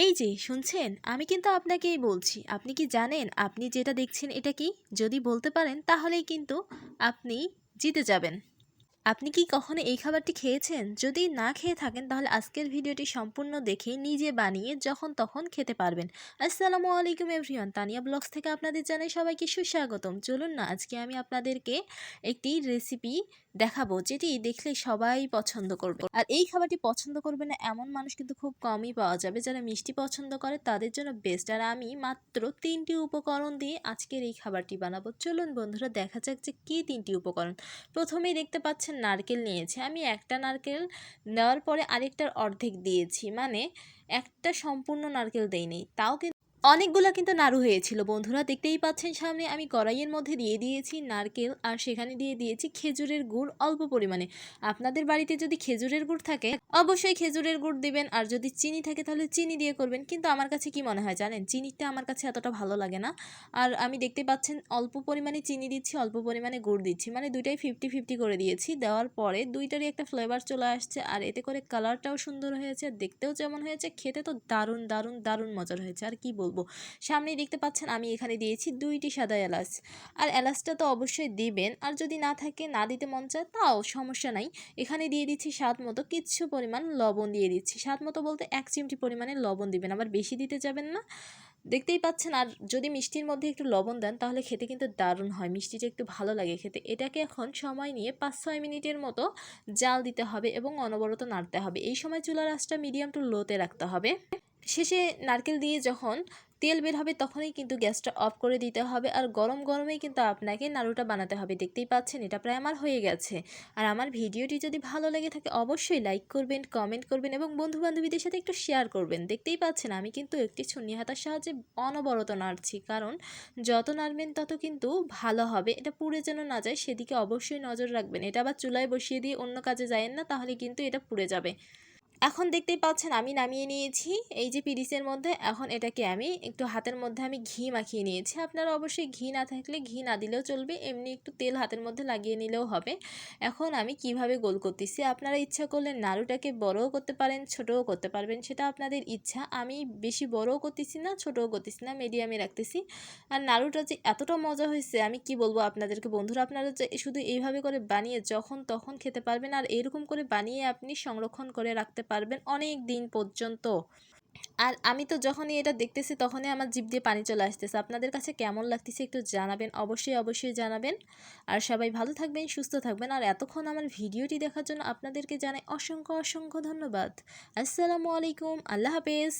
এই যে শুনছেন, আমি কিন্তু আপনাকেই বলছি। আপনি কি জানেন আপনি যেটা দেখছেন এটা কি? যদি বলতে পারেন তাহলেই কিন্তু আপনি জিতে যাবেন। আপনি কি কখনো এই খাবারটি খেয়েছেন? যদি না খেয়ে থাকেন তাহলে আজকের ভিডিওটি সম্পূর্ণ দেখে নিজে বানিয়ে যখন তখন খেতে পারবেন। আসসালামু আলাইকুম এভরিওয়ান, তানিয়া ব্লগস থেকে আপনাদের জানাই সবাইকে সুস্বাগতম। চলুন না আজকে আমি আপনাদেরকে একটি রেসিপি দেখাবো যেটি দেখলে সবাই পছন্দ করবে। আর এই খাবারটি পছন্দ করবে না এমন মানুষ কিন্তু খুব কমই পাওয়া যাবে। যারা মিষ্টি পছন্দ করে তাদের জন্য বেস্ট। আর আমি মাত্র 3টি উপকরণ দিয়ে আজকের এই খাবারটি বানাবো। চলুন বন্ধুরা দেখা যাক যে কী 3টি উপকরণ। প্রথমেই দেখতে পাচ্ছেন নারকেল নিয়েছি। আমি একটা নারকেল নেওয়ার পরে আরেকটার অর্ধেক দিয়েছি, মানে একটা সম্পূর্ণ নারকেল দেইনি। তাও কিন্তু অনেকগুলো কিন্তু নাড়ু হয়েছিল বন্ধুরা, দেখতেই পাচ্ছেন সামনে। আমি কড়াইয়ের মধ্যে দিয়ে দিয়েছি নারকেল আর সেখানে দিয়ে দিয়েছি খেজুরের গুড় অল্প পরিমাণে। আপনাদের বাড়িতে যদি খেজুরের গুড় থাকে অবশ্যই খেজুরের গুড় দিবেন, আর যদি চিনি থাকে তাহলে চিনি দিয়ে করবেন। কিন্তু আমার কাছে কি মনে হয় জানেন, চিনিটা আমার কাছে এতটা ভালো লাগে না। আর আমি দেখতে পাচ্ছেন অল্প পরিমাণে চিনি দিচ্ছি, অল্প পরিমাণে গুড় দিচ্ছি, মানে দুইটাই 50-50 করে দিয়েছি। দেওয়ার পরে দুইটারই একটা ফ্লেভার চলে আসছে, আর এতে করে কালারটাও সুন্দর হয়েছে, দেখতেও যেমন হয়েছে খেতে তো দারুণ দারুণ দারুণ মজার হয়েছে। আর কি বলবো, সামনেই দেখতে পাচ্ছেন আমি এখানে দিয়েছি 2টি সাদা এলাচ। আর এলাচটা তো অবশ্যই দিবেন, আর যদি না থাকে, না দিতে মন চায় তাও সমস্যা নাই। এখানে দিয়ে দিচ্ছি স্বাদ মতো কিছু পরিমাণ লবণ দিয়ে দিচ্ছি। স্বাদ মতো বলতে 1 চিমটি পরিমাণে লবণ দিবেন, আবার বেশি দিতে যাবেন না। দেখতেই পাচ্ছেন। আর যদি মিষ্টির মধ্যে একটু লবণ দেন তাহলে খেতে কিন্তু দারুণ হয়, মিষ্টিটা একটু ভালো লাগে খেতে। এটাকে এখন সময় নিয়ে 5-6 মিনিটের মতো জাল দিতে হবে এবং অনবরত নাড়তে হবে। এই সময় চুলার আঁচটা মিডিয়াম টু লোতে রাখতে হবে। শেষে নারকেল দিয়ে যখন তেল বের হবে তখনই কিন্তু গ্যাসটা অফ করে দিতে হবে, আর গরম গরমেই কিন্তু আপনাকে নাড়ুটা বানাতে হবে। দেখতেই পাচ্ছেন এটা প্রায় আমার হয়ে গেছে। আর আমার ভিডিওটি যদি ভালো লেগে থাকে অবশ্যই লাইক করবেন, কমেন্ট করবেন এবং বন্ধু-বান্ধবীদের সাথে একটু শেয়ার করবেন। দেখতেই পাচ্ছেন আমি কিন্তু একটি ছুরি হাতার সাহায্যে অনবরত নাড়ছি, কারণ যত নাড়বেন তত কিন্তু ভালো হবে। এটা পুড়ে যেন না যায় সেদিকে অবশ্যই নজর রাখবেন। এটা আবার চুলায় বসিয়ে দিয়ে অন্য কাজে যায়েন না, তাহলে কিন্তু এটা পুড়ে যাবে। এখন দেখতেই পাচ্ছেন আমি নামিয়ে নিয়েছি এই যে পিরিচের মধ্যে। এখন এটাকে আমি একটু হাতের মধ্যে আমি ঘি মাখিয়ে নিয়েছি। আপনারা অবশ্যই ঘি না থাকলে ঘি না দিলেও চলবে, এমনি একটু তেল হাতের মধ্যে লাগিয়ে নিলেও হবে। এখন আমি কিভাবে গোল করতেছি, আপনারা ইচ্ছা করলে নাড়ুটাকে বড়ও করতে পারেন, ছোটও করতে পারবেন, সেটা আপনাদের ইচ্ছা। আমি বেশি বড়ও করতেছি না, ছোটও করতেছি না, মিডিয়ামে রাখতেছি। আর নাড়ুটা যে এতটা মজা হয়েছে আমি কি বলবো আপনাদেরকে বন্ধুরা, আপনারা যে শুধু এইভাবে করে বানিয়ে যখন তখন খেতে পারবেন, আর এরকম করে বানিয়ে আপনি সংরক্ষণ করে রাখতে পারবেন অনেক দিন পর্যন্ত। আর আমি তো যখনই এটা দেখতেছি তখনই আমার জিভ দিয়ে পানি চলে আসতেছে। আপনাদের কাছে কেমন লাগতেছে একটু জানাবেন, অবশ্যই অবশ্যই জানাবেন। আর সবাই ভালো থাকবেন, সুস্থ থাকবেন। আর এতক্ষণ আমার ভিডিওটি দেখার জন্য আপনাদেরকে জানাই অসংখ্য অসংখ্য ধন্যবাদ। আসসালামু আলাইকুম, আল্লাহ হাফেজ।